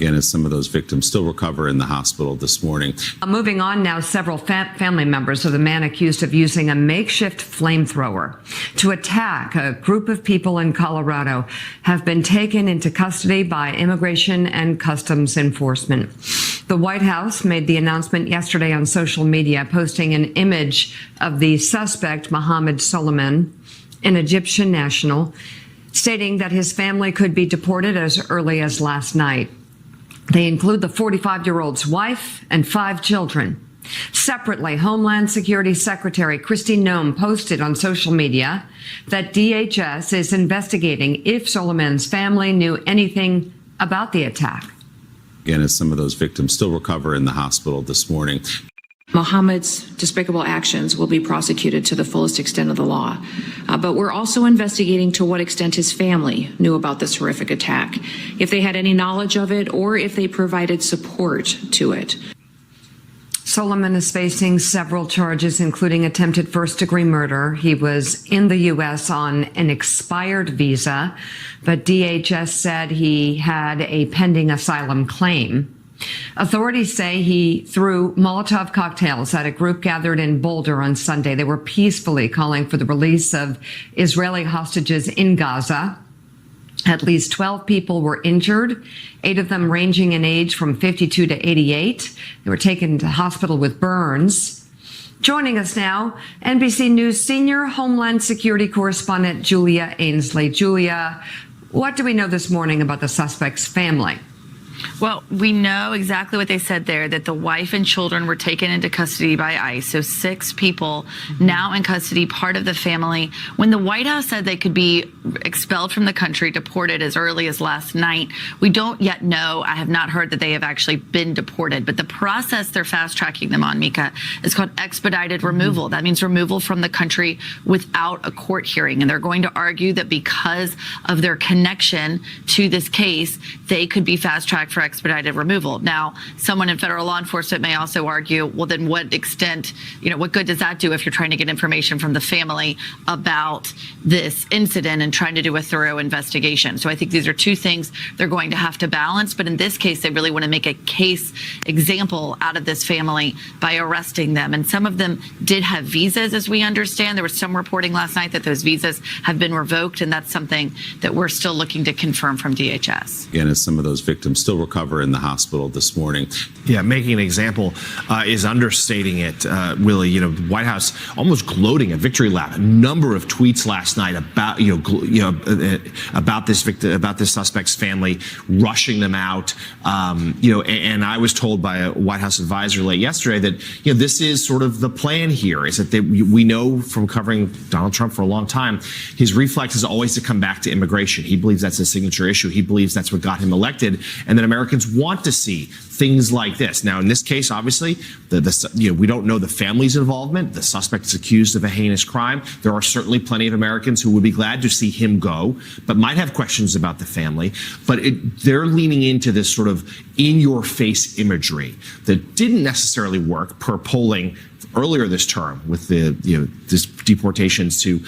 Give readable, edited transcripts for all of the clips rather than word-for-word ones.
Again, as some of those victims still recover in the hospital this morning. Moving on now, several family members of the man accused of using a makeshift flamethrower to attack a group of people in Colorado have been taken into custody by Immigration and Customs Enforcement. The White House made the announcement yesterday on social media, posting an image of the suspect, Mohammed Suleiman, an Egyptian national, stating that his family could be deported as early as last night. They include the 45-year-old's wife and 5 children. Separately, Homeland Security Secretary Kristi Noem posted on social media that DHS is investigating if Suleiman's family knew anything about the attack. Again, as some of those victims still recover in the hospital this morning. Mohammed's despicable actions will be prosecuted to the fullest extent of the law. But we're also investigating to what extent his family knew about this horrific attack, if they had any knowledge of it, or if they provided support to it. Suleiman is facing several charges, including attempted first-degree murder. He was in the U.S. on an expired visa, but DHS said he had a pending asylum claim. Authorities say he threw Molotov cocktails at a group gathered in Boulder on Sunday. They were peacefully calling for the release of Israeli hostages in Gaza. At least 12 people were injured, 8 of them ranging in age from 52 to 88. They were taken to hospital with burns. Joining us now, NBC News senior Homeland Security correspondent Julia Ainsley. Julia, what do we know this morning about the suspect's family? Well, we know exactly what they said there, that the wife and children were taken into custody by ICE. So 6 people now in custody, part of the family. When the White House said they could be expelled from the country, deported as early as last night, we don't yet know. I have not heard that they have actually been deported. But the process they're fast tracking them on, Mika, is called expedited removal. That means removal from the country without a court hearing. And they're going to argue that because of their connection to this case, they could be fast tracked for expedited removal. Now, someone in federal law enforcement may also argue, well, then what extent, what good does that do if you're trying to get information from the family about this incident and trying to do a thorough investigation? So I think these are 2 things they're going to have to balance. But in this case, they really want to make a case example out of this family by arresting them. And some of them did have visas, as we understand. There was some reporting last night that those visas have been revoked, and that's something that we're still looking to confirm from DHS. Again, as some of those victims still recover in the hospital this morning. Yeah, making an example is understating it, Willie. The White House almost gloating, a victory lap. A number of tweets last night about about this suspect's family, rushing them out. And I was told by a White House advisor late yesterday that this is sort of the plan here. Is that we know from covering Donald Trump for a long time, his reflex is always to come back to immigration. He believes that's a signature issue. He believes that's what got him elected, and that Americans want to see things like this. Now, in this case, obviously, we don't know the family's involvement. The suspect is accused of a heinous crime. There are certainly plenty of Americans who would be glad to see him go, but might have questions about the family. But they're leaning into this sort of in-your-face imagery that didn't necessarily work per polling earlier this term with the deportations to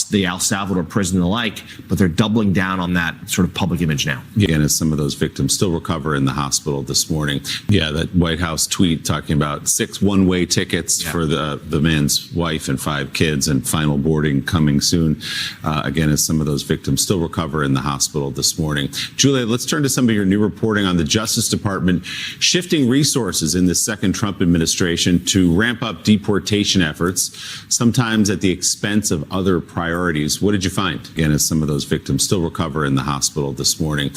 the El Salvador prison and the like, but they're doubling down on that sort of public image now. Again, as some of those victims still recover in the hospital this morning. Yeah, that White House tweet talking about 6 one-way tickets for the man's wife and 5 kids, and final boarding coming soon. Again, as some of those victims still recover in the hospital this morning. Julia, let's turn to some of your new reporting on the Justice Department shifting resources in the second Trump administration to ramp up deportation efforts, sometimes at the expense of other priorities. What did you find? Again, as some of those victims still recover in the hospital this morning.